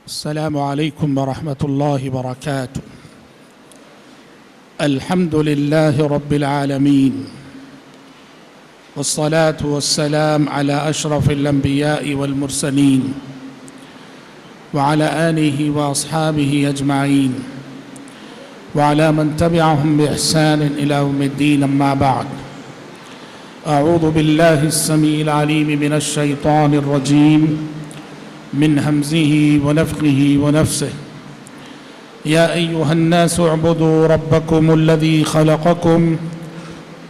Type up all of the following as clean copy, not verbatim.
السلام عليكم ورحمة الله وبركاته. الحمد لله رب العالمين، والصلاة والسلام على أشرف الأنبياء والمرسلين وعلى آله وأصحابه أجمعين وعلى من تبعهم بإحسان إلى يوم الدين. أما بعد، أعوذ بالله السميع العليم من الشيطان الرجيم من همزه ونفخه ونفسه. يا أيها الناس اعبدوا ربكم الذي خلقكم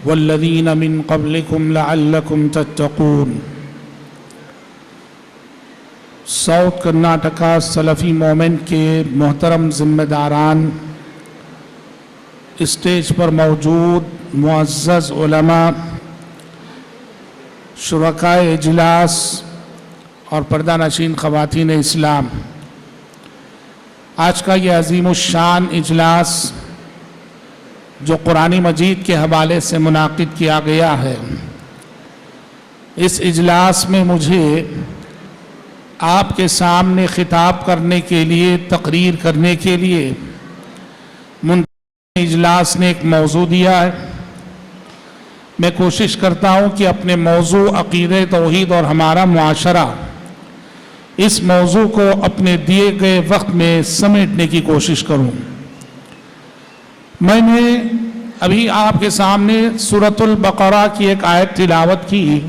والذين من قبلكم لعلكم تتقون. ساؤتھ کرناٹکا سلفی مومنٹ کے محترم ذمہ داران، اسٹیج پر موجود معزز علماء، شرکائے اجلاس اور پردہ نشین خواتین اسلام، آج کا یہ عظیم الشان اجلاس جو قرآن مجید کے حوالے سے منعقد کیا گیا ہے، اس اجلاس میں مجھے آپ کے سامنے خطاب کرنے کے لیے، تقریر کرنے کے لیے منتظم اجلاس نے ایک موضوع دیا ہے. میں کوشش کرتا ہوں کہ اپنے موضوع عقیدہ توحید اور ہمارا معاشرہ، اس موضوع کو اپنے دیے گئے وقت میں سمیٹنے کی کوشش کروں. میں نے ابھی آپ کے سامنے سورۃ البقرہ کی ایک آیت تلاوت کی.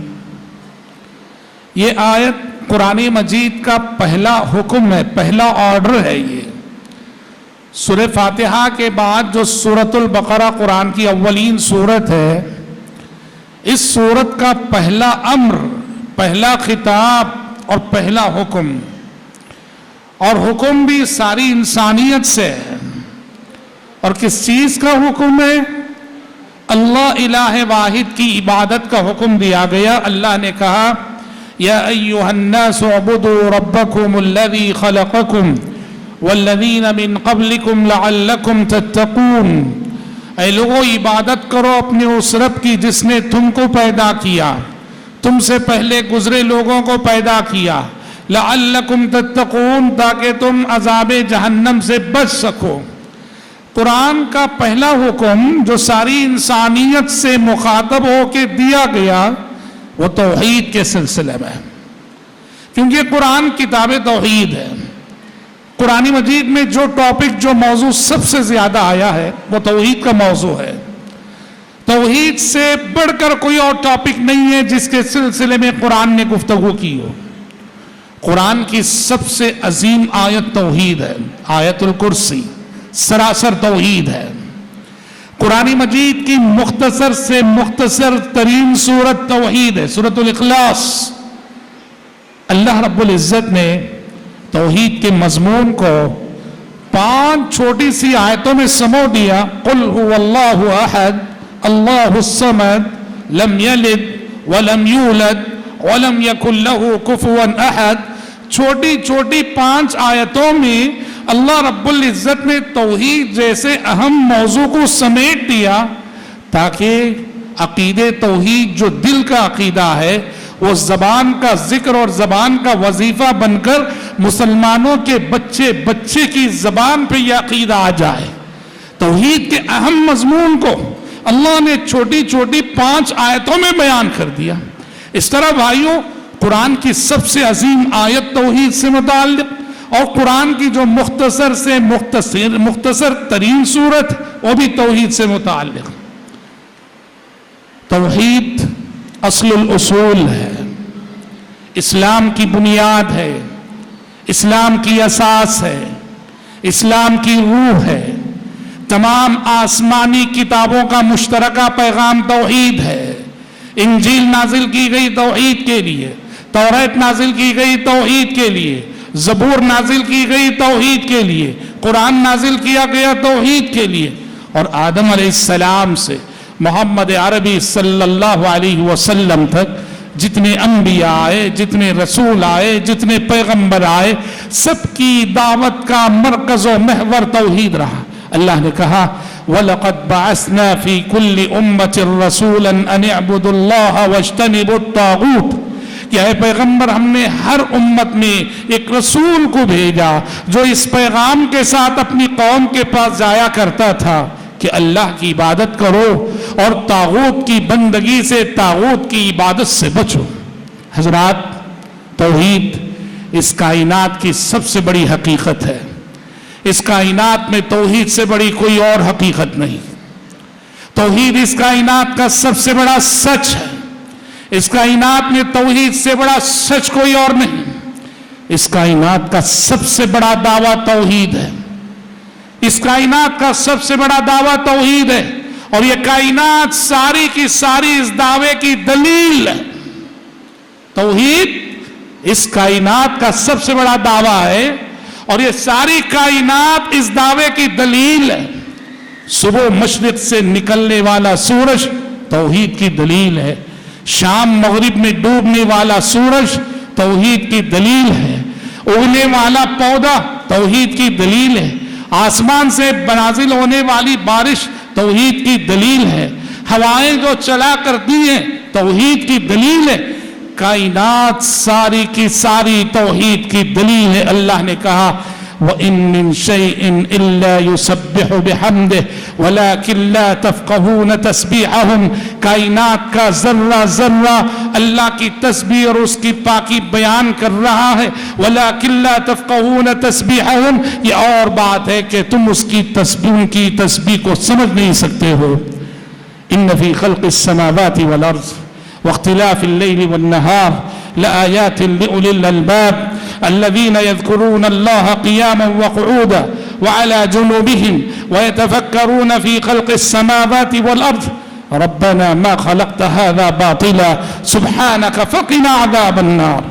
یہ آیت قرآن مجید کا پہلا حکم ہے، پہلا آرڈر ہے. یہ سورہ فاتحہ کے بعد جو سورۃ البقرہ قرآن کی اولین سورت ہے، اس سورت کا پہلا امر، پہلا خطاب اور پہلا حکم، اور حکم بھی ساری انسانیت سے ہے. اور کس چیز کا حکم ہے؟ اللہ الہ واحد کی عبادت کا حکم دیا گیا. اللہ نے کہا یا ایھا الناس اعبدوا ربکم الذی خلقکم والذین من قبلکم لعلکم تتقون. اے لوگو، عبادت کرو اپنے اس رب کی جس نے تم کو پیدا کیا، تم سے پہلے گزرے لوگوں کو پیدا کیا، لعلکم تتقون، تاکہ تم عذاب جہنم سے بچ سکو. قرآن کا پہلا حکم جو ساری انسانیت سے مخاطب ہو کے دیا گیا وہ توحید کے سلسلے میں، کیونکہ قرآن کتاب توحید ہے. قرآن مجید میں جو ٹاپک، جو موضوع سب سے زیادہ آیا ہے وہ توحید کا موضوع ہے. توحید سے بڑھ کر کوئی اور ٹاپک نہیں ہے جس کے سلسلے میں قرآن نے گفتگو کی ہو. قرآن کی سب سے عظیم آیت توحید ہے. آیت الکرسی سراسر توحید ہے. قرآن مجید کی مختصر سے مختصر ترین سورت توحید ہے، سورۃ الاخلاص. اللہ رب العزت نے توحید کے مضمون کو 5 چھوٹی سی آیتوں میں سمو دیا. قل هو اللہ احد اللہ الصمد لم یلد ولم یولد ولم یکن لہ کفوا احد. چھوٹی چھوٹی 5 آیتوں میں اللہ رب العزت نے توحید جیسے اہم موضوع کو سمیٹ دیا تاکہ عقیدہ توحید جو دل کا عقیدہ ہے وہ زبان کا ذکر اور زبان کا وظیفہ بن کر مسلمانوں کے بچے بچے کی زبان پہ یہ عقیدہ آ جائے. توحید کے اہم مضمون کو اللہ نے چھوٹی چھوٹی 5 آیتوں میں بیان کر دیا. اس طرح بھائیوں، قرآن کی سب سے عظیم آیت توحید سے متعلق، اور قرآن کی جو مختصر سے مختصر ترین صورت وہ بھی توحید سے متعلق. توحید اصل الاصول ہے، اسلام کی بنیاد ہے، اسلام کی اساس ہے، اسلام کی روح ہے. تمام آسمانی کتابوں کا مشترکہ پیغام توحید ہے. انجیل نازل کی گئی توحید کے لیے، توریت نازل کی گئی توحید کے لیے، زبور نازل کی گئی توحید کے لیے، قرآن نازل کیا گیا توحید کے لیے. اور آدم علیہ السلام سے محمد عربی صلی اللہ علیہ وسلم تک جتنے انبیاء آئے، جتنے رسول آئے، جتنے پیغمبر آئے، سب کی دعوت کا مرکز و محور توحید رہا. اللہ نے کہا وَلَقَدْ بَعَثْنَا فِي كُلِّ أُمَّةٍ رَسُولًا أَنِ اعْبُدُوا اللَّهَ وَاجْتَنِبُوا الطَّاغُوتَ، کہ اے پیغمبر ہم نے ہر امت میں ایک رسول کو بھیجا جو اس پیغام کے ساتھ اپنی قوم کے پاس جایا کرتا تھا کہ اللہ کی عبادت کرو اور طاغوت کی بندگی سے، طاغوت کی عبادت سے بچو۔ حضرات، توحید اس کائنات کی سب سے بڑی حقیقت ہے۔ اس کائنات میں توحید سے بڑی کوئی اور حقیقت نہیں۔ توحید اس کائنات کا سب سے بڑا سچ ہے۔ اس کائنات میں توحید سے بڑا سچ کوئی اور نہیں۔ اس کائنات کا سب سے بڑا دعویٰ توحید ہے۔ اس کائنات کا سب سے بڑا دعویٰ توحید ہے، اور یہ کائنات ساری کی ساری اس دعوے کی دلیل ہے۔ توحید اس کائنات کا سب سے بڑا دعویٰ ہے، اور یہ ساری کائنات اس دعوے کی دلیل ہے۔ صبح مشرق سے نکلنے والا سورج توحید کی دلیل ہے، شام مغرب میں ڈوبنے والا سورج توحید کی دلیل ہے، اگنے والا پودا توحید کی دلیل ہے، آسمان سے نازل ہونے والی بارش توحید کی دلیل ہے، ہوائیں جو چلا کرتی ہیں توحید کی دلیل ہے۔ کائنات ساری کی ساری توحید کی دلیل ہے۔ اللہ نے کہا وَإِن مِّن شَيْءٍ إِلَّا يُسَبِّحُ بِحَمْدِهِ وَلَكِن لَّا تَفْقَهُونَ تَسْبِيحَهُمْ، کائنات کا ذرہ ذرہ اللہ کی تسبیح اور اس کی پاکی بیان کر رہا ہے۔ وَلَكِن لَّا تَفْقَهُونَ تَسْبِيحَهُمْ، یہ اور بات ہے کہ تم اس کی تسبیح کو سمجھ نہیں سکتے ہو۔ إِنَّ فِي خَلْقِ السَّمَاوَاتِ وَالْأَرْضِ واختلاف الليل والنهار لآيات لأولي الألباب الذين يذكرون الله قياما وقعودا وعلى جنوبهم ويتفكرون في خلق السماوات والأرض ربنا ما خلقت هذا باطلا سبحانك فقنا عذاب النار۔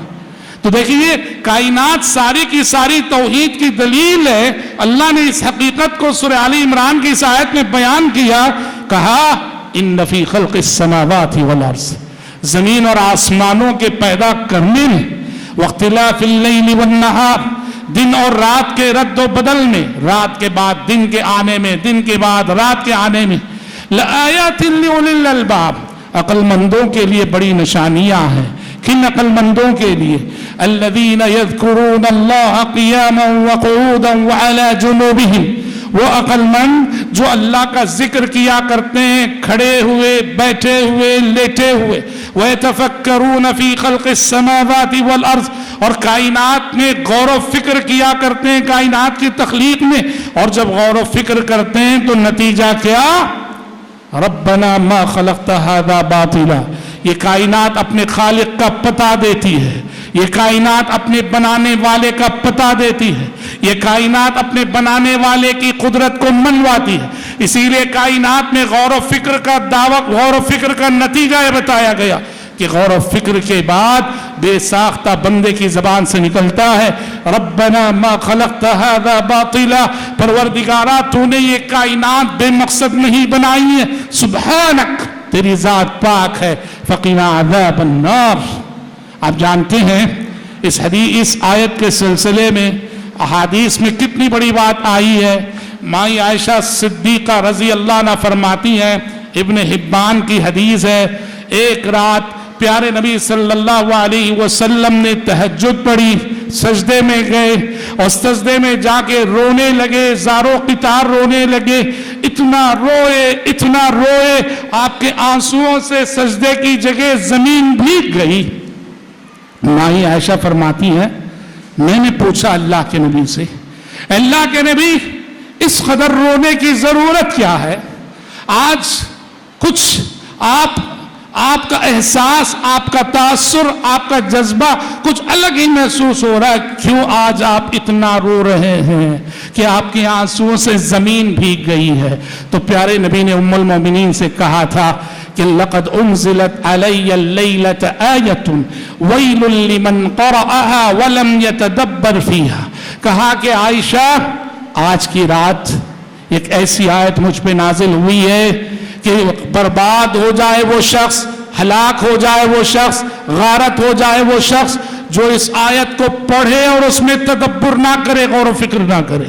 تو دیکھیے کائنات ساری کی ساری توحید کی دلیل ہے۔ اللہ نے اس حقیقت کو سورہ آل عمران کی اس آیت میں بیان کیا، کہا ان فی خلق السماوات والارض، زمین اور آسمانوں کے پیدا کرنے میں، واختلاف اللیل والنہار، دن اور رات کے رد و بدل میں، رات کے بعد دن کے آنے میں، دن کے بعد رات کے آنے میں، لآیات لأولی الالباب، عقل مندوں کے لیے بڑی نشانیاں ہیں۔ کن عقل مندوں کے لیے؟ الذین یذکرون اللہ قیاما وقعودا وعلی جنوبہم، وہ عقل مند جو اللہ کا ذکر کیا کرتے ہیں کھڑے ہوئے، بیٹھے ہوئے، لیٹے ہوئے۔ وَيَتَفَكَّرُونَ فِي خَلْقِ السَّمَاوَاتِ وَالْأَرْضِ، اور کائنات میں غور و فکر کیا کرتے ہیں، کائنات کی تخلیق میں۔ اور جب غور و فکر کرتے ہیں تو نتیجہ کیا؟ رَبَّنَا مَا خَلَقْتَ هَذَا بَاطِلًا، یہ کائنات اپنے خالق کا پتہ دیتی ہے، یہ کائنات اپنے بنانے والے کا پتہ دیتی ہے، یہ کائنات اپنے بنانے والے کی قدرت کو منواتی ہے۔ اسی لیے کائنات میں غور و فکر کا دعویٰ، غور و فکر کا نتیجہ یہ بتایا گیا کہ غور و فکر کے بعد بے ساختہ بندے کی زبان سے نکلتا ہے ربنا ما خلقت هذا باطلا، پروردگارا تو نے یہ کائنات بے مقصد نہیں بنائی ہے، سبحانک، تیری ذات پاک ہے، فقنا عذاب النار۔ آپ جانتے ہیں اس آیت کے سلسلے میں احادیث میں کتنی بڑی بات آئی ہے۔ مائی عائشہ صدیقہ رضی اللہ عنہ فرماتی ہیں، ابن حبان کی حدیث ہے، ایک رات پیارے نبی صلی اللہ علیہ وسلم نے تہجد پڑھی، سجدے میں گئے اور سجدے میں جا کے رونے لگے، زارو قطار رونے لگے، اتنا روئے آپ کے آنسوؤں سے سجدے کی جگہ زمین بھیگ گئی۔ مائی عائشہ فرماتی ہیں میں نے پوچھا اللہ کے نبی سے، اللہ کے نبی اس قدر رونے کی ضرورت کیا ہے؟ آج کچھ آپ کا احساس، آپ کا تاثر، آپ کا جذبہ کچھ الگ ہی محسوس ہو رہا ہے، کیوں آج آپ اتنا رو رہے ہیں کہ آپ کے آنسوؤں سے زمین بھیگ گئی ہے؟ تو پیارے نبی نے ام المومنین سے کہا تھا کہ لقد انزلت علی اللیلۃ آیۃ ویل لمن قرأها ولم یتدبر فیہا، کہا کہ عائشہ آج کی رات ایک ایسی آیت مجھ پہ نازل ہوئی ہے کہ برباد ہو جائے وہ شخص، ہلاک ہو جائے وہ شخص، غارت ہو جائے وہ شخص جو اس آیت کو پڑھے اور اس میں تدبر نہ کرے، غور و فکر نہ کرے۔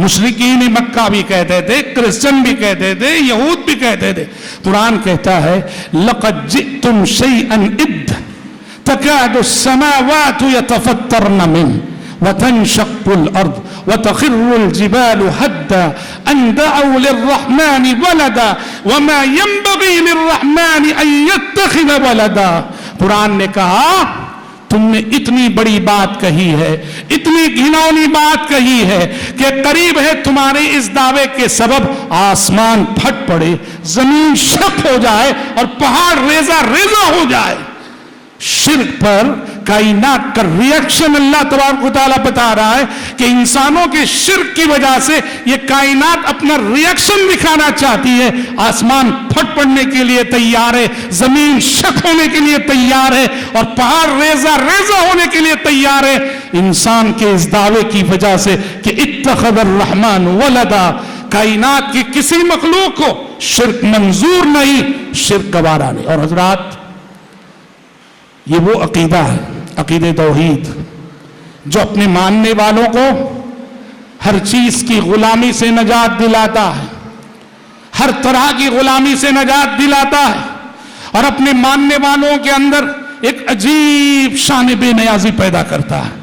مشرکین مکہ بھی کہتے تھے، کرسچن بھی کہتے تھے، یہود بھی کہتے تھے۔ قرآن کہتا ہے لَقَدْ جِئْتُمْ شَيْئًا إِدًّا تَكَادُ السَّمَاوَاتُ يَتَفَطَّرْنَ مِنْهُ وَتَنشَقُّ الْأَرْضُ وَتَخِرُّ الْجِبَالُ هَدًّا أَنْ دَعَوْا لِلرَّحْمَنِ وَلَدًا وَمَا يَنبَغِي لِلرَّحْمَنِ أَنْ يَتَّخِذَ وَلَدًا۔ قرآن نے کہا تم نے اتنی بڑی بات کہی ہے، اتنی گھناؤنی بات کہی ہے کہ قریب ہے تمہارے اس دعوے کے سبب آسمان پھٹ پڑے، زمین شق ہو جائے اور پہاڑ ریزہ ریزہ ہو جائے۔ شرک پر کائنات کا ریاکشن اللہ تبارک و تعالیٰ بتا رہا ہے کہ انسانوں کے شرک کی وجہ سے یہ کائنات اپنا ریاکشن دکھانا چاہتی ہے۔ آسمان پھٹ پڑنے کے لیے تیار ہے، زمین شق ہونے کے لیے تیار ہے اور پہاڑ ریزہ ریزہ ہونے کے لیے تیار ہے، انسان کے اس دعوے کی وجہ سے کہ اتخذ الرحمن ولدا۔ کائنات کی کسی مخلوق کو شرک منظور نہیں، شرک گوارا نہیں۔ اور حضرات یہ وہ عقیدہ ہے، عقیدہ توحید، جو اپنے ماننے والوں کو ہر چیز کی غلامی سے نجات دلاتا ہے، ہر طرح کی غلامی سے نجات دلاتا ہے اور اپنے ماننے والوں کے اندر ایک عجیب شان بے نیازی پیدا کرتا ہے۔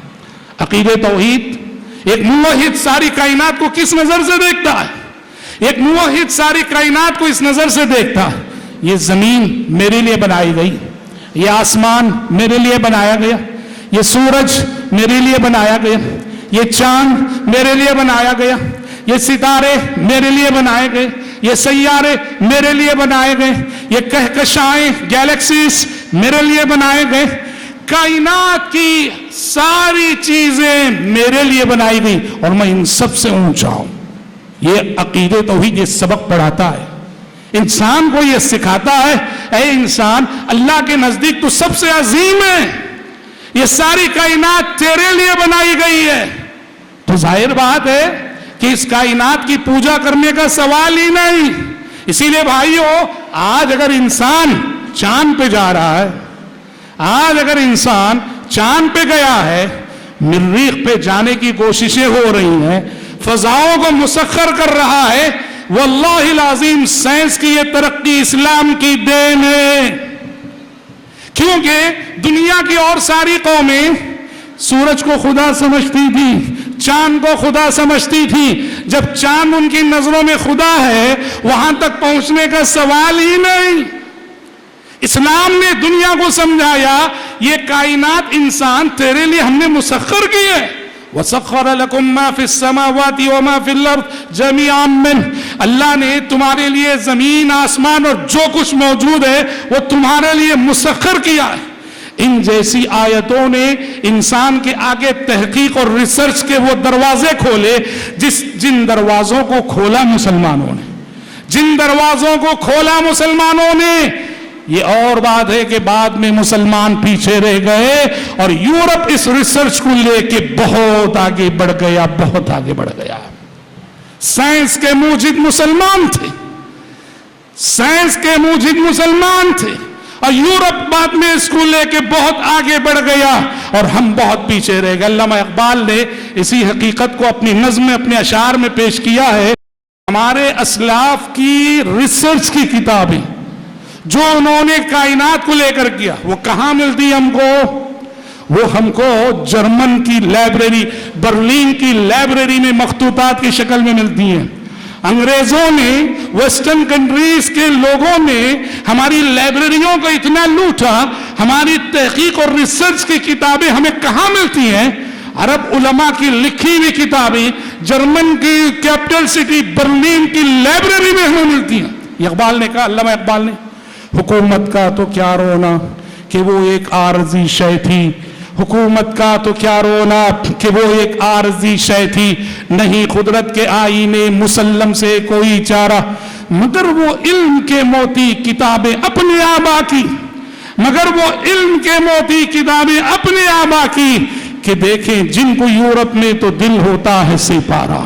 عقیدہ توحید ایک موحد ساری کائنات کو کس نظر سے دیکھتا ہے؟ ایک موحد ساری کائنات کو اس نظر سے دیکھتا ہے، یہ زمین میرے لیے بنائی گئی، یہ آسمان میرے لیے بنایا گیا، یہ سورج میرے لیے بنایا گیا، یہ چاند میرے لیے بنایا گیا، یہ ستارے میرے لیے بنائے گئے، یہ سیارے میرے لیے بنائے گئے، یہ کہکشائیں گیلیکسیز میرے لیے بنائے گئے، کائنات کی ساری چیزیں میرے لیے بنائی گئی اور میں ان سب سے اونچا ہوں۔ یہ عقیدہ توحید یہ سبق پڑھاتا ہے، انسان کو یہ سکھاتا ہے اے انسان اللہ کے نزدیک تو سب سے عظیم ہے، یہ ساری کائنات تیرے لیے بنائی گئی ہے۔ تو ظاہر بات ہے کہ اس کائنات کی پوجا کرنے کا سوال ہی نہیں۔ اسی لیے بھائیو، آج اگر انسان چاند پہ جا رہا ہے، آج اگر انسان چاند پہ گیا ہے، مریخ پہ جانے کی کوششیں ہو رہی ہیں، فضاؤں کو مسخر کر رہا ہے، واللہ العظیم سائنس کی یہ ترقی اسلام کی دین ہے۔ کیونکہ دنیا کی اور ساری قومیں سورج کو خدا سمجھتی تھی، چاند کو خدا سمجھتی تھی۔ جب چاند ان کی نظروں میں خدا ہے، وہاں تک پہنچنے کا سوال ہی نہیں۔ اسلام نے دنیا کو سمجھایا یہ کائنات انسان تیرے لیے ہم نے مسخر کی ہے۔ وَسَخَّرَ لَكُم مَّا فِي السَّمَاوَاتِ وَمَا فِي الْأَرْضِ جَمِيعًا مِّنْهُ۔ اللہ نے تمہارے لیے زمین آسمان اور جو کچھ موجود ہے وہ تمہارے لیے مسخر کیا ہے۔ ان جیسی آیتوں نے انسان کے آگے تحقیق اور ریسرچ کے وہ دروازے کھولے جن دروازوں کو کھولا مسلمانوں نے، جن دروازوں کو کھولا مسلمانوں نے۔ یہ اور بات ہے کہ بعد میں مسلمان پیچھے رہ گئے اور یورپ اس ریسرچ کو لے کے بہت آگے بڑھ گیا، بہت آگے بڑھ گیا۔ سائنس کے موجد مسلمان تھے، سائنس کے موجد مسلمان تھے اور یورپ بعد میں اس کو لے کے بہت آگے بڑھ گیا اور ہم بہت پیچھے رہ گئے۔ علامہ اقبال نے اسی حقیقت کو اپنی نظم میں، اپنے اشعار میں پیش کیا ہے۔ ہمارے اسلاف کی ریسرچ کی کتابیں جو انہوں نے کائنات کو لے کر کیا، وہ کہاں ملتی ہم کو؟ وہ ہم کو جرمن کی لائبریری، برلین کی لائبریری میں مخطوطات کی شکل میں ملتی ہیں۔ انگریزوں نے، ویسٹرن کنٹریز کے لوگوں نے ہماری لائبریریوں کو اتنا لوٹا، ہماری تحقیق اور ریسرچ کی کتابیں ہمیں کہاں ملتی ہیں؟ عرب علماء کی لکھی ہوئی کتابیں جرمن کی کیپٹل سٹی برلین کی لائبریری میں ہمیں ملتی ہیں۔ اقبال نے کہا، علامہ اقبال نے، حکومت کا تو کیا رونا کہ وہ ایک عارضی شے تھی، حکومت کا تو کیا رونا کہ وہ ایک عارضی شے تھی، نہیں قدرت کے آئینے مسلم سے کوئی چارہ، مگر وہ علم کے موتی کتابیں اپنے آبا کی، مگر وہ علم کے موتی کتابیں اپنے آبا کی، کہ دیکھیں جن کو یورپ میں تو دل ہوتا ہے سپارہ۔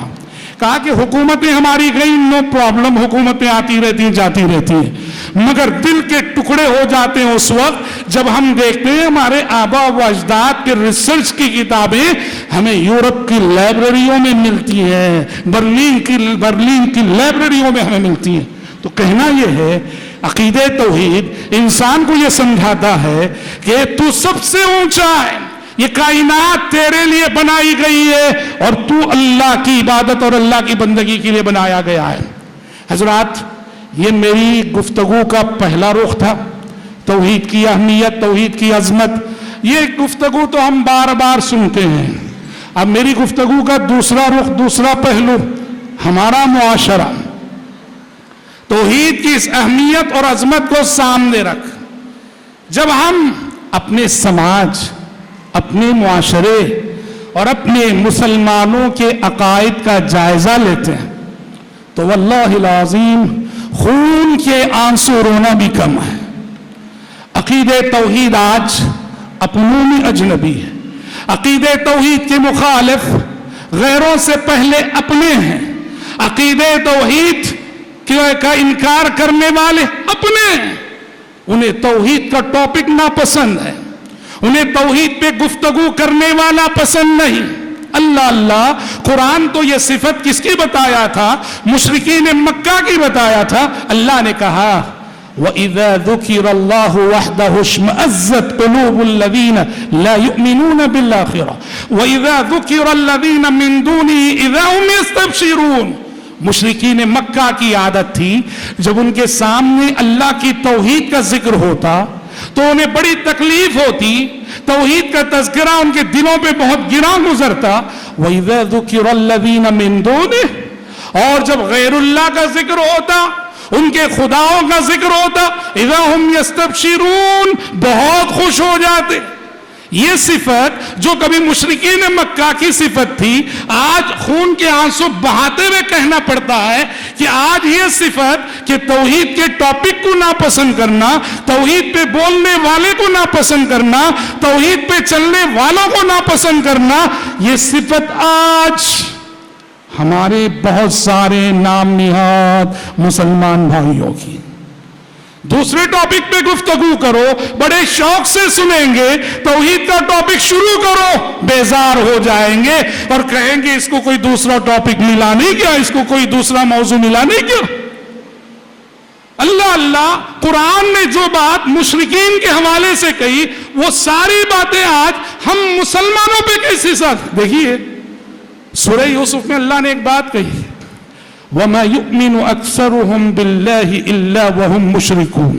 کہا کہ حکومتیں ہماری گئی، نو پرابلم، حکومتیں آتی رہتی ہیں جاتی رہتی ہیں، مگر دل کے ٹکڑے ہو جاتے ہیں اس وقت جب ہم دیکھتے ہیں ہمارے آبا و اجداد کے ریسرچ کی کتابیں ہمیں یورپ کی لائبریریوں میں ملتی ہیں، برلین کی لائبریریوں میں ہمیں ملتی ہیں. تو کہنا یہ ہے عقیدہ توحید انسان کو یہ سمجھاتا ہے کہ تو سب سے اونچا ہے، یہ کائنات تیرے لیے بنائی گئی ہے اور تو اللہ کی عبادت اور اللہ کی بندگی کے لیے بنایا گیا ہے. حضرات، یہ میری گفتگو کا پہلا رخ تھا، توحید کی اہمیت، توحید کی عظمت. یہ گفتگو تو ہم بار بار سنتے ہیں. اب میری گفتگو کا دوسرا رخ، دوسرا پہلو، ہمارا معاشرہ توحید کی اس اہمیت اور عظمت کو سامنے رکھ جب ہم اپنے سماج، اپنے معاشرے اور اپنے مسلمانوں کے عقائد کا جائزہ لیتے ہیں تو واللہ العظیم خون کے آنسو رونا بھی کم ہے. عقیدہ توحید آج اپنوں میں اجنبی ہے. عقیدہ توحید کے مخالف غیروں سے پہلے اپنے ہیں. عقیدہ توحید کا انکار کرنے والے اپنے ہیں. انہیں توحید کا ٹاپک ناپسند ہے، انہیں توحید پہ گفتگو کرنے والا پسند نہیں. اللہ اللہ، قرآن تو یہ صفت کس کی بتایا تھا؟ مشرکین مکہ کی بتایا تھا. اللہ نے کہا وَإِذَا ذُكِرَ اللَّهُ وَحْدَهُ اشْمَأَزَّتْ قُلُوبُ الَّذِينَ لَا يُؤْمِنُونَ بِالْآخِرَةِ وَإِذَا ذُكِرَ الَّذِينَ مِن دُونِهِ إِذَا هُمْ يَسْتَبْشِرُونَ. مشرکین مکہ کی عادت تھی جب ان کے سامنے اللہ کی توحید کا ذکر ہوتا تو انہیں بڑی تکلیف ہوتی، توحید کا تذکرہ ان کے دلوں پہ بہت گراں گزرتا. وَإِذَا ذُكِرَ الَّذِينَ مِن دُونِهِ، اور جب غیر اللہ کا ذکر ہوتا، ان کے خداؤں کا ذکر ہوتا، اِذَا هُمْ يَسْتَبْشِرُونَ، بہت خوش ہو جاتے. یہ صفت جو کبھی مشرکین مکہ کی صفت تھی، آج خون کے آنسو بہاتے ہوئے کہنا پڑتا ہے کہ آج یہ صفت کہ توحید کے ٹاپک کو ناپسند کرنا، توحید پہ بولنے والے کو ناپسند کرنا، توحید پہ چلنے والوں کو ناپسند کرنا، یہ صفت آج ہمارے بہت سارے نام نہاد مسلمان بھائیوں کی. دوسرے ٹاپک پہ گفتگو کرو، بڑے شوق سے سنیں گے. توحید کا ٹاپک شروع کرو، بیزار ہو جائیں گے اور کہیں گے اس کو کوئی دوسرا ٹاپک ملا نہیں کیا، اس کو کوئی دوسرا موضوع ملا نہیں کیا. اللہ اللہ، قرآن نے جو بات مشرکین کے حوالے سے کہی وہ ساری باتیں آج ہم مسلمانوں پہ کیسے ساتھ. دیکھیے سورہ یوسف میں اللہ نے ایک بات کہی، وَمَا يُؤْمِنُ أَكْثَرُهُمْ بِاللَّهِ إِلَّا وَهُمْ مُشْرِكُونَ.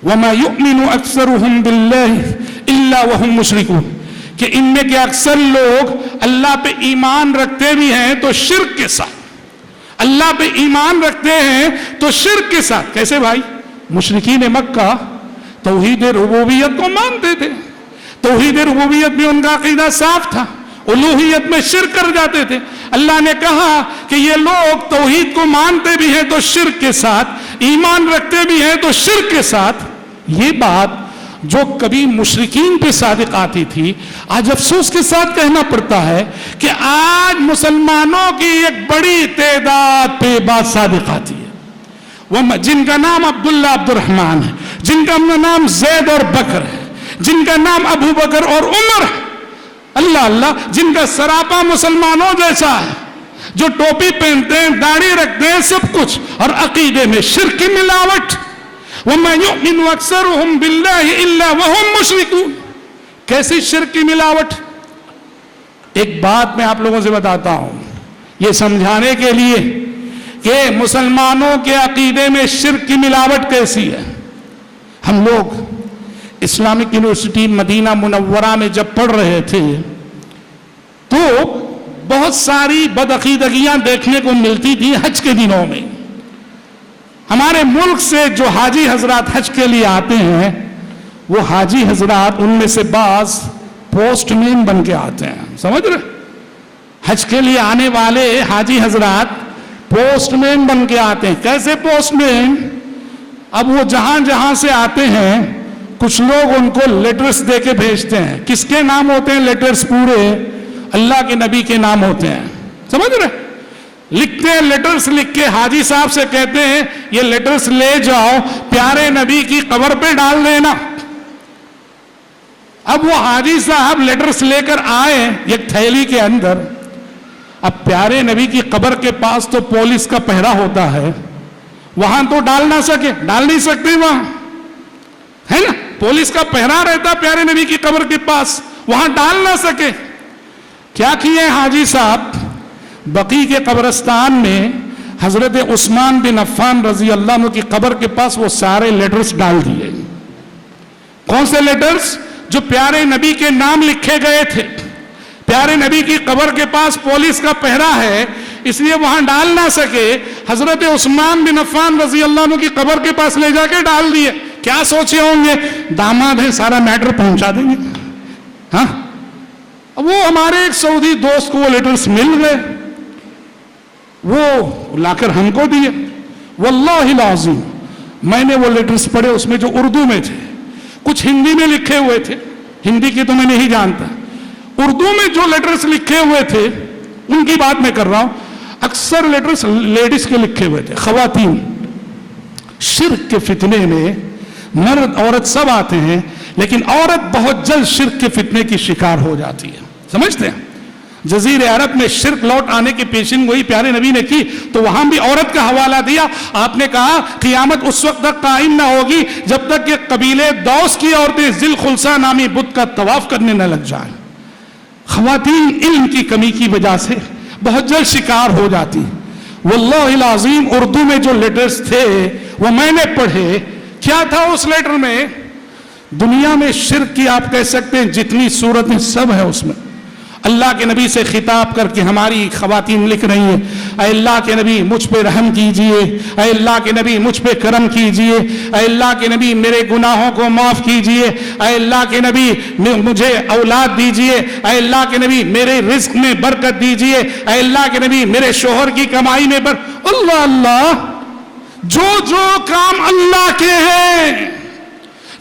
وَمَا يُؤْمِنُ أَكْثَرُهُمْ بِاللَّهِ إِلَّا وَهُمْ مُشْرِكُونَ، کہ ان میں کے اکثر لوگ اللہ پہ ایمان رکھتے بھی ہیں تو شرک کے ساتھ. اللہ پہ ایمان رکھتے ہیں تو شرک کے ساتھ. کیسے بھائی؟ مشرکین مکہ توحید ربوبیت کو مانتے تھے، توحید ربوبیت میں ان کا عقیدہ صاف تھا، الوہیت میں شرک کر جاتے تھے. اللہ نے کہا کہ یہ لوگ توحید کو مانتے بھی ہیں تو شرک کے ساتھ، ایمان رکھتے بھی ہیں تو شرک کے ساتھ. یہ بات جو کبھی مشرکین پہ صادق آتی تھی، آج افسوس کے ساتھ کہنا پڑتا ہے کہ آج مسلمانوں کی ایک بڑی تعداد پہ بات صادق آتی ہے. وہ جن کا نام عبداللہ عبد الرحمن ہے، جن کا نام زید اور بکر ہے، جن کا نام ابو بکر اور عمر ہے، اللہ اللہ، جن کا سراپا مسلمانوں جیسا ہے، جو ٹوپی پہنتے ہیں، داڑھی رکھتے ہیں، سب کچھ، اور عقیدے میں شرک کی ملاوٹ. وَمَا يُؤْمِنُ أَكْثَرُهُمْ بِاللَّهِ إِلَّا وَهُمْ مُشْرِكُونَ. کیسی شرک کی ملاوٹ؟ ایک بات میں آپ لوگوں سے بتاتا ہوں یہ سمجھانے کے لیے کہ مسلمانوں کے عقیدے میں شرک کی ملاوٹ کیسی ہے. ہم لوگ اسلامک یونیورسٹی مدینہ منورہ میں جب پڑھ رہے تھے تو بہت ساری بدعقیدگیاں دیکھنے کو ملتی تھی حج کے دنوں میں. ہمارے ملک سے جو حاجی حضرات حج کے لیے آتے ہیں، وہ حاجی حضرات ان میں سے بعض پوسٹ مین بن کے آتے ہیں. سمجھ رہے؟ حج کے لیے آنے والے حاجی حضرات پوسٹ مین بن کے آتے ہیں. کیسے پوسٹ مین؟ اب وہ جہاں جہاں سے آتے ہیں کچھ لوگ ان کو لیٹرز دے کے بھیجتے ہیں. کس کے نام ہوتے ہیں لیٹرز؟ پورے اللہ کے نبی کے نام ہوتے ہیں. سمجھ رہے؟ لکھتے ہیں لیٹرز، لکھ کے حاجی صاحب سے کہتے ہیں یہ لیٹرز لے جاؤ پیارے نبی کی قبر پہ ڈال دینا. اب وہ حاجی صاحب لیٹرز لے کر آئے ایک تھیلی کے اندر. اب پیارے نبی کی قبر کے پاس تو پولیس کا پہرا ہوتا ہے, وہاں تو ڈال نہیں سکتے, وہاں ہے نا پولیس کا پہرا رہتا پیارے نبی کی قبر کے پاس, وہاں ڈال نہ سکے. کیا کیے حاجی صاحب؟ بقی کے قبرستان میں حضرت عثمان بن عفان رضی اللہ عنہ کی قبر کے پاس وہ سارے لیٹرز ڈال دیے. کون سے لیٹرز؟ جو پیارے نبی کے نام لکھے گئے تھے. پیارے نبی کی قبر کے پاس پولیس کا پہرا ہے, اس لیے وہاں ڈال نہ سکے. حضرت عثمان بن عفان رضی اللہ عنہ کی قبر کے پاس لے جا کے ڈال دیے. کیا سوچے ہوں گے؟ داماد ہیں, سارا میٹر پہنچا دیں گے. ہاں, وہ ہمارے ایک سعودی دوست کو وہ لیٹرز مل گئے, وہ لا کر ہم کو دیے. واللہ العظیم میں نے وہ لیٹرز پڑھے, اس میں جو اردو میں تھے, کچھ ہندی میں لکھے ہوئے تھے, ہندی کی تو میں نہیں جانتا, اردو میں جو لیٹرز لکھے ہوئے تھے ان کی بات میں کر رہا ہوں. اکثر لیٹرز لیڈیز کے لکھے ہوئے تھے, خواتین. شرک کے فتنے میں مرد عورت سب آتے ہیں, لیکن عورت بہت جلد شرک کے فتنے کی شکار ہو جاتی ہے. سمجھتے ہیں؟ جزیر عرب میں شرک لوٹ آنے کی پیشن گوئی پیارے نبی نے کی تو وہاں بھی عورت کا حوالہ دیا. آپ نے کہا قیامت اس وقت تک قائم نہ ہوگی جب تک کہ قبیلے دوس کی عورتیں ذی الخلصہ نامی بت کا طواف کرنے نہ لگ جائیں. خواتین علم کی کمی کی وجہ سے بہت جلد شکار ہو جاتی. واللہ العظیم اردو میں جو لیٹرز تھے وہ میں نے پڑھے. کیا تھا اس لیٹر میں؟ دنیا میں شرک کی آپ کہہ سکتے ہیں جتنی صورتیں سب ہیں اس میں. اللہ کے نبی سے خطاب کر کے ہماری خواتین لکھ رہی ہیں, اے اللہ کے نبی مجھ پہ رحم کیجئے, اے اللہ کے نبی مجھ پہ کرم کیجئے, اے اللہ کے نبی میرے گناہوں کو معاف کیجئے, اے اللہ کے نبی مجھے اولاد دیجئے, اے اللہ کے نبی میرے رزق میں برکت دیجئے, اے اللہ کے نبی میرے شوہر کی کمائی میں اللہ اللہ. جو کام اللہ کے ہیں,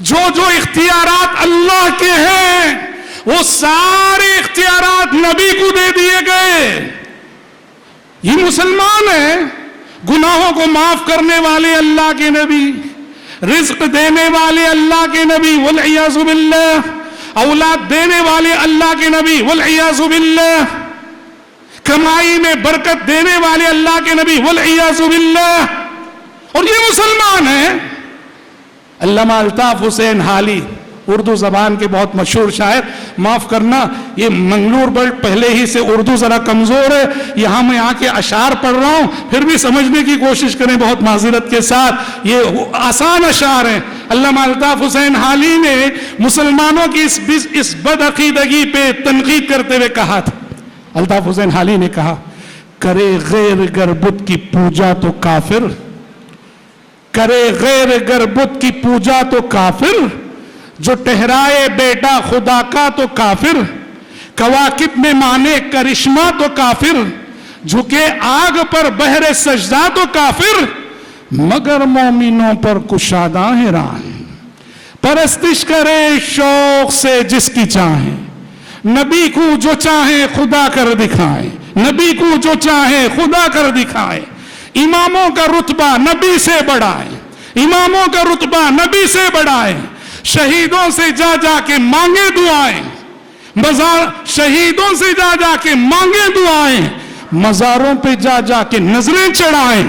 جو اختیارات اللہ کے ہیں, وہ سارے اختیارات نبی کو دے دیے گئے. یہ مسلمان ہیں, گناہوں کو معاف کرنے والے اللہ کے نبی, رزق دینے والے اللہ کے نبی والعیاذ باللہ, اولاد دینے والے اللہ کے نبی والعیاذ باللہ, کمائی میں برکت دینے والے اللہ کے نبی والعیاذ باللہ. اور یہ مسلمان ہیں. علامہ الطاف حسین حالی اردو زبان کے بہت مشہور شاعر, معاف کرنا یہ منگلور بلٹ پہلے ہی سے اردو ذرا کمزور ہے, یہاں میں آ کے اشعار پڑھ رہا ہوں, پھر بھی سمجھنے کی کوشش کریں بہت معذرت کے ساتھ, یہ آسان اشعار ہیں. علامہ الطاف حسین حالی نے مسلمانوں کی اس بدعقیدگی پہ تنقید کرتے ہوئے کہا تھا. الطاف حسین حالی نے کہا, کرے غیر گر بت کی پوجا تو کافر, کرے غیر گر بت کی پوجا تو کافر, جو ٹہرائے بیٹا خدا کا تو کافر, کواکب میں مانے کرشمہ تو کافر, جھکے آگ پر بہر سجدہ تو کافر, مگر مومنوں پر کشادہ ہے راہ, پرستش کرے شوق سے جس کی چاہیں, نبی کو جو چاہیں خدا کر دکھائیں, نبی کو جو چاہیں خدا کر دکھائیں. اماموں کا رتبہ نبی سے بڑھائیں, اماموں کا رتبہ نبی سے بڑھائیں, شہیدوں سے جا جا کے مانگے دعائیں, شہیدوں سے جا جا کے مانگے دعائیں, مزاروں پہ جا جا کے نظریں چڑھائیں.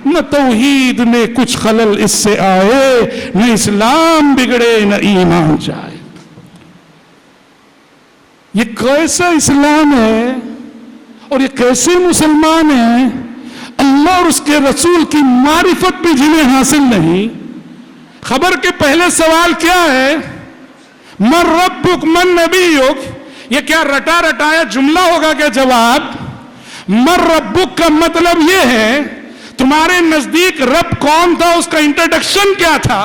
نہ توحید میں کچھ خلل اس سے آئے, نہ اسلام بگڑے نہ ایمان جائے. یہ کیسا اسلام ہے اور یہ کیسے مسلمان ہیں؟ اللہ اور اس کے رسول کی معرفت بھی جنہیں حاصل نہیں. خبر کے پہلے سوال کیا ہے؟ من ربک من نبیک. یہ کیا رٹا رٹایا جملہ ہوگا کیا جواب؟ من ربک کا مطلب یہ ہے تمہارے نزدیک رب کون تھا, اس کا انٹروڈکشن کیا تھا.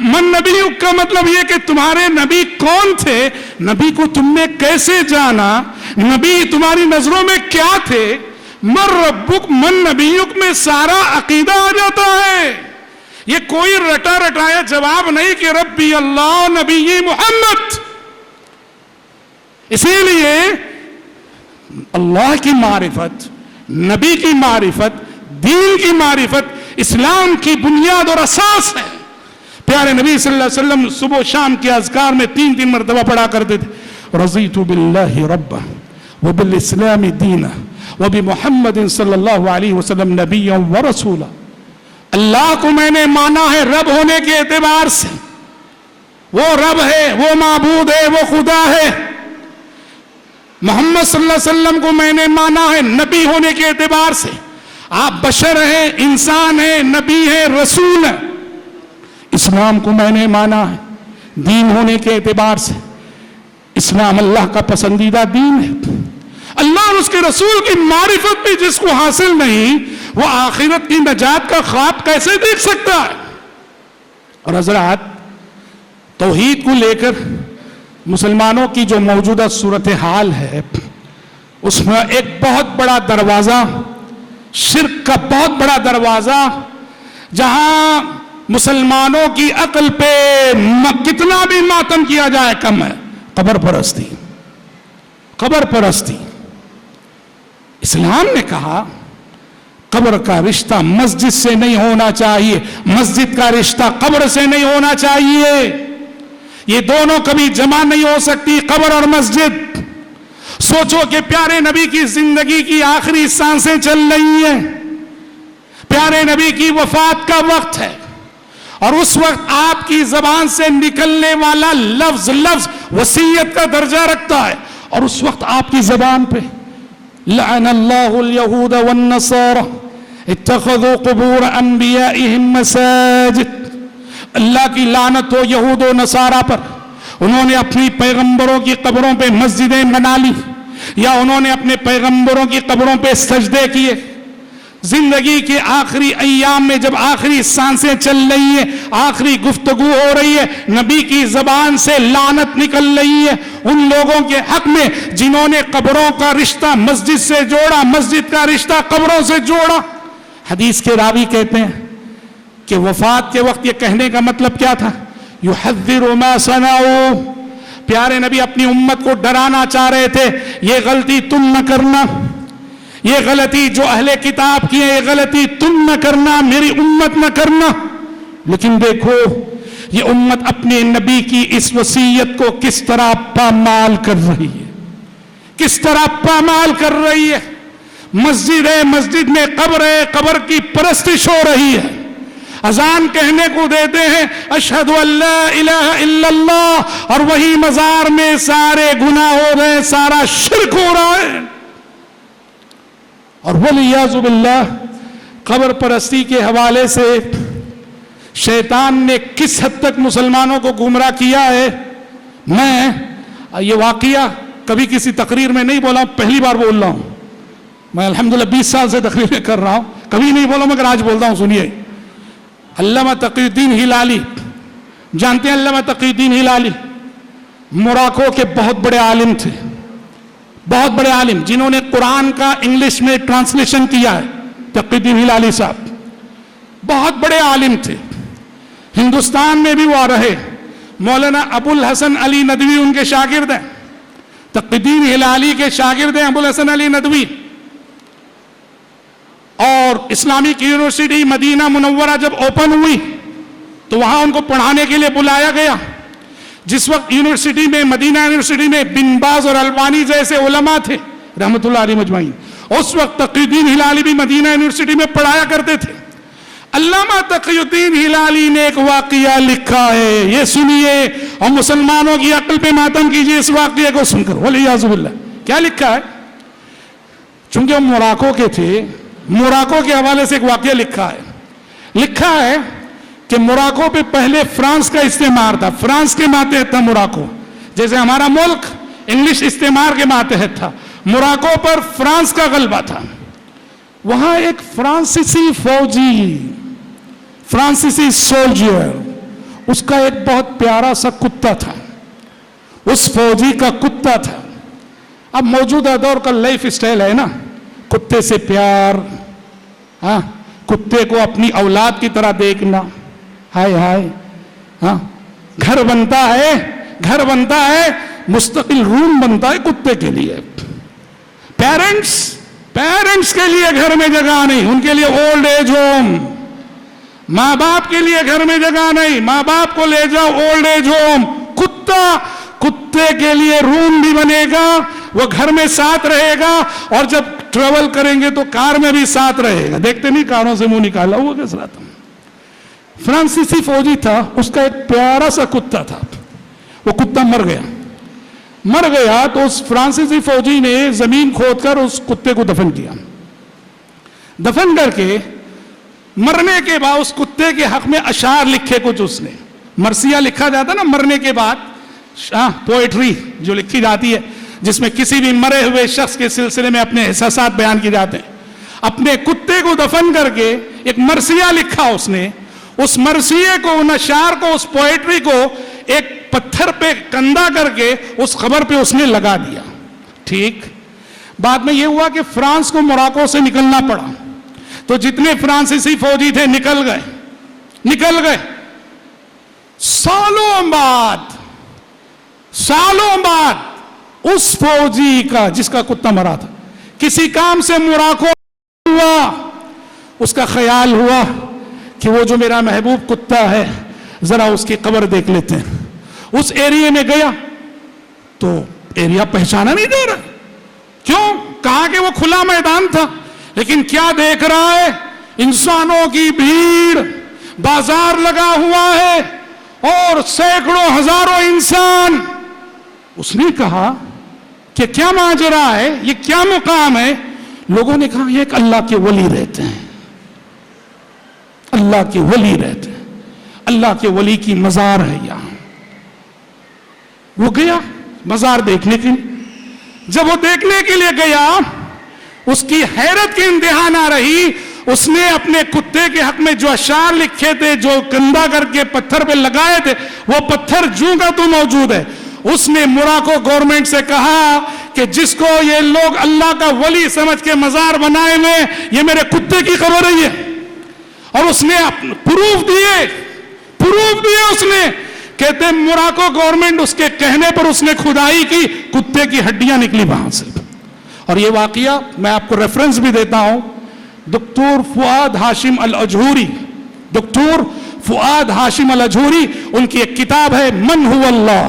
من نبیک کا مطلب یہ کہ تمہارے نبی کون تھے, نبی کو تم نے کیسے جانا, نبی تمہاری نظروں میں کیا تھے. من ربک من نبیک میں سارا عقیدہ آ جاتا ہے. یہ کوئی رٹا رٹایا جواب نہیں کہ ربی اللہ نبی محمد. اسی لیے اللہ کی معرفت, نبی کی معرفت, دین کی معرفت اسلام کی بنیاد اور اساس ہے. پیارے نبی صلی اللہ علیہ وسلم صبح و شام کے اذکار میں 3 مرتبہ پڑھا کرتے تھے رضیت باللہ ربا وبالاسلام دینا وبمحمد صلی اللہ علیہ وسلم نبیا ورسولا. اللہ کو میں نے مانا ہے رب ہونے کے اعتبار سے، وہ رب ہے، وہ معبود ہے، وہ خدا ہے. محمد صلی اللہ علیہ وسلم کو میں نے مانا ہے نبی ہونے کے اعتبار سے، آپ بشر ہیں، انسان ہیں، نبی ہیں، رسول ہیں. اسلام کو میں نے مانا ہے دین ہونے کے اعتبار سے، اسلام اللہ کا پسندیدہ دین ہے. اللہ اور اس کے رسول کی معرفت بھی جس کو حاصل نہیں، وہ آخرت کی نجات کا خواب کیسے دیکھ سکتا ہے؟ اور حضرات، توحید کو لے کر مسلمانوں کی جو موجودہ صورتحال ہے، اس میں ایک بہت بڑا دروازہ، شرک کا بہت بڑا دروازہ، جہاں مسلمانوں کی عقل پہ کتنا بھی ماتم کیا جائے کم ہے، قبر پرستی. قبر پرستی. اسلام نے کہا قبر کا رشتہ مسجد سے نہیں ہونا چاہیے، مسجد کا رشتہ قبر سے نہیں ہونا چاہیے. یہ دونوں کبھی جمع نہیں ہو سکتی، قبر اور مسجد. سوچو کہ پیارے نبی کی زندگی کی آخری سانسیں چل رہی ہیں، پیارے نبی کی وفات کا وقت ہے، اور اس وقت آپ کی زبان سے نکلنے والا لفظ وصیت کا درجہ رکھتا ہے، اور اس وقت آپ کی زبان پہ لعن اللہ الیہود والنصارى اتخذوا قبور انبیائهم مساجد. اللہ کی لعنت ہو یہود و نصارہ پر، انہوں نے اپنی پیغمبروں کی قبروں پہ مسجدیں بنا لی، یا انہوں نے اپنے پیغمبروں کی قبروں پہ سجدے کیے. زندگی کے آخری ایام میں جب آخری سانسیں چل رہی ہیں، آخری گفتگو ہو رہی ہے، نبی کی زبان سے لعنت نکل رہی ہے ان لوگوں کے حق میں جنہوں نے قبروں کا رشتہ مسجد سے جوڑا، مسجد کا رشتہ قبروں سے جوڑا. حدیث کے راوی کہتے ہیں کہ وفات کے وقت یہ کہنے کا مطلب کیا تھا؟ یحذر ما صنعوا. پیارے نبی اپنی امت کو ڈرانا چاہ رہے تھے، یہ غلطی تم نہ کرنا، یہ غلطی جو اہل کتاب کی ہے یہ غلطی تم نہ کرنا، میری امت نہ کرنا. لیکن دیکھو یہ امت اپنے نبی کی اس وصیت کو کس طرح پامال کر رہی ہے، کس طرح پامال کر رہی ہے. مسجد ہے، مسجد میں قبر ہے، قبر کی پرستش ہو رہی ہے. اذان کہنے کو دیتے ہیں اشہد ان لا الہ الا اللہ، اور وہی مزار میں سارے گناہ ہو رہے، سارا شرک ہو رہا ہے. اور والعیاذ باللہ قبر پرستی کے حوالے سے شیطان نے کس حد تک مسلمانوں کو گمراہ کیا ہے. میں یہ واقعہ کبھی کسی تقریر میں نہیں بولا ہوں، پہلی بار بول رہا ہوں. میں الحمدللہ 20 سال سے تقریریں کر رہا ہوں، کبھی نہیں بولا مگر آج بولتا ہوں. سنیے، علامہ تقی الدین ہلالی، جانتے ہیں علامہ تقی الدین ہلالی؟ موراکو کے بہت بڑے عالم تھے، بہت بڑے عالم جنہوں نے قرآن کا انگلش میں ٹرانسلیشن کیا ہے. تقی الدین ہلالی صاحب بہت بڑے عالم تھے، ہندوستان میں بھی وہ رہے. مولانا ابو الحسن علی ندوی ان کے شاگرد ہیں، تقی الدین ہلالی کے شاگرد ہیں ابو الحسن علی ندوی. اور اسلامک یونیورسٹی مدینہ منورہ جب اوپن ہوئی تو وہاں ان کو پڑھانے کے لیے بلایا گیا. جس وقت یونیورسٹی میں، مدینہ یونیورسٹی میں بن باز اور البانی جیسے علماء تھے رحمت اللہ علیہ مجمعین، اس وقت تقی الدین ہلالی بھی مدینہ یونیورسٹی میں پڑھایا کرتے تھے. علامہ تقی الدین ہلالی نے ایک واقعہ لکھا ہے، یہ سنیے اور مسلمانوں کی عقل پہ ماتم کیجیے اس واقعے کو سن کر. والعیاذ باللہ کیا لکھا ہے؟ چونکہ وہ موراکو کے تھے، موراکو کے حوالے سے ایک واقعہ لکھا ہے کہ موراکو پہ پہلے فرانس کا استعمار تھا، فرانس کے ماتحت تھا موراکو. جیسے ہمارا ملک انگلش استعمار کے ماتحت تھا، موراکو پر فرانس کا غلبہ تھا. وہاں ایک فرانسیسی فوجی، فرانسیسی سولجر، اس کا ایک بہت پیارا سا کتا تھا، اس فوجی کا کتا تھا. اب موجودہ دور کا لائف اسٹائل ہے نا، کتے سے پیار، ہاں، کتے کو اپنی اولاد کی طرح دیکھنا، ہائے ہائے، ہاں، گھر بنتا ہے، مستقل روم بنتا ہے کتے کے لیے. پیرنٹس کے لیے گھر میں جگہ نہیں، ان کے لیے اولڈ ایج ہوم. ماں باپ کے لیے گھر میں جگہ نہیں، ماں باپ کو لے جاؤ اولڈ ایج ہوم. کتے کے لیے روم بھی بنے گا، وہ گھر میں ساتھ رہے گا، اور جب ٹریول کریں گے تو کار میں بھی ساتھ رہے گا. دیکھتے نہیں کاروں سے منہ نکالا ہوا کس رات میں. فرانسیسی فوجی تھا، اس کا ایک پیارا سا کتا تھا. وہ کتا مر گیا تو اس فرانسیسی فوجی نے زمین کھود کر اس کتے کو دفن کیا. دفن کر کے مرنے کے بعد اس کتے کے حق میں اشعار لکھے کچھ. اس نے مرثیہ لکھا جاتا نا مرنے کے بعد، پوئٹری جو لکھی جاتی ہے جس میں کسی بھی مرے ہوئے شخص کے سلسلے میں اپنے احساسات بیان کیے جاتے ہیں. اپنے کتے کو دفن کر کے ایک مرثیہ لکھا اس نے. اس مرثیے کو، ان اشعار کو، اس پوئٹری کو ایک پتھر پہ کندہ کر کے اس قبر پہ اس نے لگا دیا. ٹھیک. بعد میں یہ ہوا کہ فرانس کو موراکو سے نکلنا پڑا، تو جتنے فرانسیسی فوجی تھے نکل گئے. سالوں بعد اس فوجی کا جس کا کتا مرا تھا کسی کام سے موراکو ہوا. اس کا خیال ہوا کہ وہ جو میرا محبوب کتا ہے ذرا اس کی قبر دیکھ لیتے ہیں. اس ایریے میں گیا تو ایریا پہچانا نہیں دے رہا. کیوں؟ کہا کہ وہ کھلا میدان تھا، لیکن کیا دیکھ رہا ہے؟ انسانوں کی بھیڑ، بازار لگا ہوا ہے اور سینکڑوں ہزاروں انسان. اس نے کہا کہ کیا ماجرا ہے، یہ کیا مقام ہے؟ لوگوں نے کہا یہ ایک اللہ کے ولی رہتے ہیں، اللہ کے ولی رہتے ہیں، اللہ کے ولی کی مزار ہے یہاں. وہ گیا مزار دیکھنے کے لیے. جب وہ دیکھنے کے لیے گیا اس کی حیرت کی انتہا نہ رہی. اس نے اپنے کتے کے حق میں جو اشعار لکھے تھے، جو کندہ کر کے پتھر پہ لگائے تھے، وہ پتھر جوں کا تو موجود ہے. اس نے موراکو گورنمنٹ سے کہا کہ جس کو یہ لوگ اللہ کا ولی سمجھ کے مزار بنائے ہوئے، یہ میرے کتے کی قبر ہے. اور اس نے پروف دیے اس نے. کہتے ہیں موراکو گورنمنٹ اس کے کہنے پر اس نے کھدائی کی، کتے کی ہڈیاں نکلی وہاں سے. اور یہ واقعہ میں آپ کو ریفرنس بھی دیتا ہوں. دکتور فؤاد ہاشم الاجھوری ان کی ایک کتاب ہے من هو اللہ.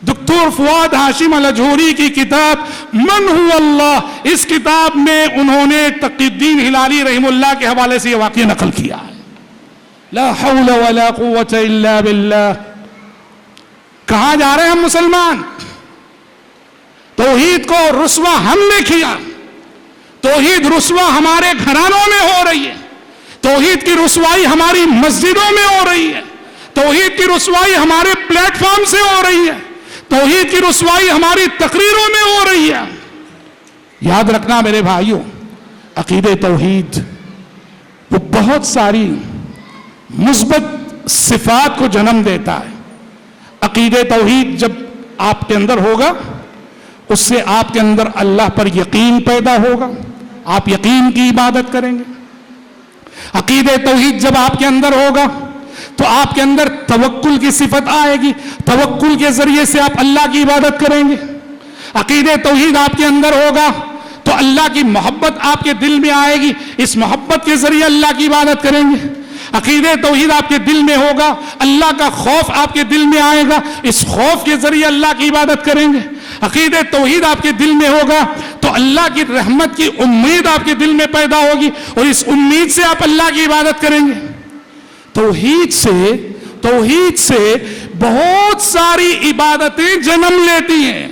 دکتور فؤاد ہاشم الاجھوری کی کتاب من هو اللہ، اس کتاب میں انہوں نے تقی الدین ہلالی رحمہ اللہ کے حوالے سے یہ واقعہ نقل کیا ہے. لا حول ولا قوة الا باللہ. کہاں جا رہے ہیں ہم مسلمان؟ توحید کو رسوا ہم نے کیا. توحید رسوا ہمارے گھرانوں میں ہو رہی ہے. توحید کی رسوائی ہماری مسجدوں میں ہو رہی ہے. توحید کی رسوائی ہمارے پلیٹ فارم سے ہو رہی ہے. توحید کی رسوائی ہماری تقریروں میں ہو رہی ہے. یاد رکھنا میرے بھائیوں، عقیدہ توحید وہ بہت ساری مثبت صفات کو جنم دیتا ہے. عقیدہ توحید جب آپ کے اندر ہوگا، اس سے آپ کے اندر اللہ پر یقین پیدا ہوگا، آپ یقین کی عبادت کریں گے. عقیدہ توحید جب آپ کے اندر ہوگا تو آپ کے اندر توکل کی صفت آئے گی، توکل کے ذریعے سے آپ اللہ کی عبادت کریں گے. عقیدہ توحید آپ کے اندر ہوگا تو اللہ کی محبت آپ کے دل میں آئے گی، اس محبت کے ذریعے اللہ کی عبادت کریں گے. عقیدہ توحید آپ کے دل میں ہوگا، اللہ کا خوف آپ کے دل میں آئے گا، اس خوف کے ذریعے اللہ کی عبادت کریں گے. عقیدہ توحید آپ کے دل میں ہوگا تو اللہ کی رحمت کی امید آپ کے دل میں پیدا ہوگی، اور اس امید سے آپ اللہ کی عبادت کریں گے. توحید سے بہت ساری عبادتیں جنم لیتی ہیں.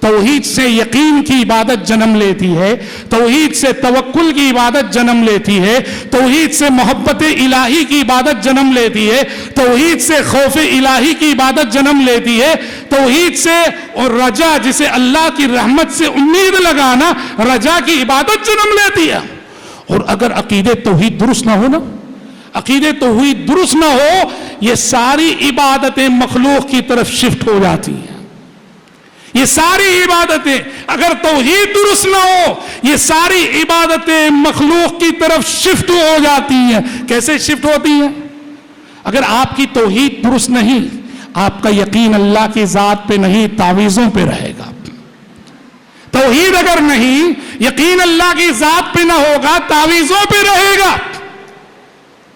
توحید سے یقین کی عبادت جنم لیتی ہے، توحید سے توکل کی عبادت جنم لیتی ہے، توحید سے محبت الہی کی عبادت جنم لیتی ہے، توحید سے خوف الہی کی عبادت جنم لیتی ہے، توحید سے اور رجا، جسے اللہ کی رحمت سے امید لگانا، رجا کی عبادت جنم لیتی ہے. اور اگر عقیدہ توحید درست نہ ہو نا، عقیدہ توحید درست نہ ہو، یہ ساری عبادتیں مخلوق کی طرف شفٹ ہو جاتی ہیں. یہ ساری عبادتیں اگر توحید درست نہ ہو، یہ ساری عبادتیں مخلوق کی طرف شفٹ ہو جاتی ہیں. کیسے شفٹ ہوتی ہیں؟ اگر آپ کی توحید درست نہیں، آپ کا یقین اللہ کی ذات پہ نہیں، تعویذوں پہ رہے گا. توحید اگر نہیں، یقین اللہ کی ذات پہ نہ ہوگا، تعویذوں پہ رہے گا.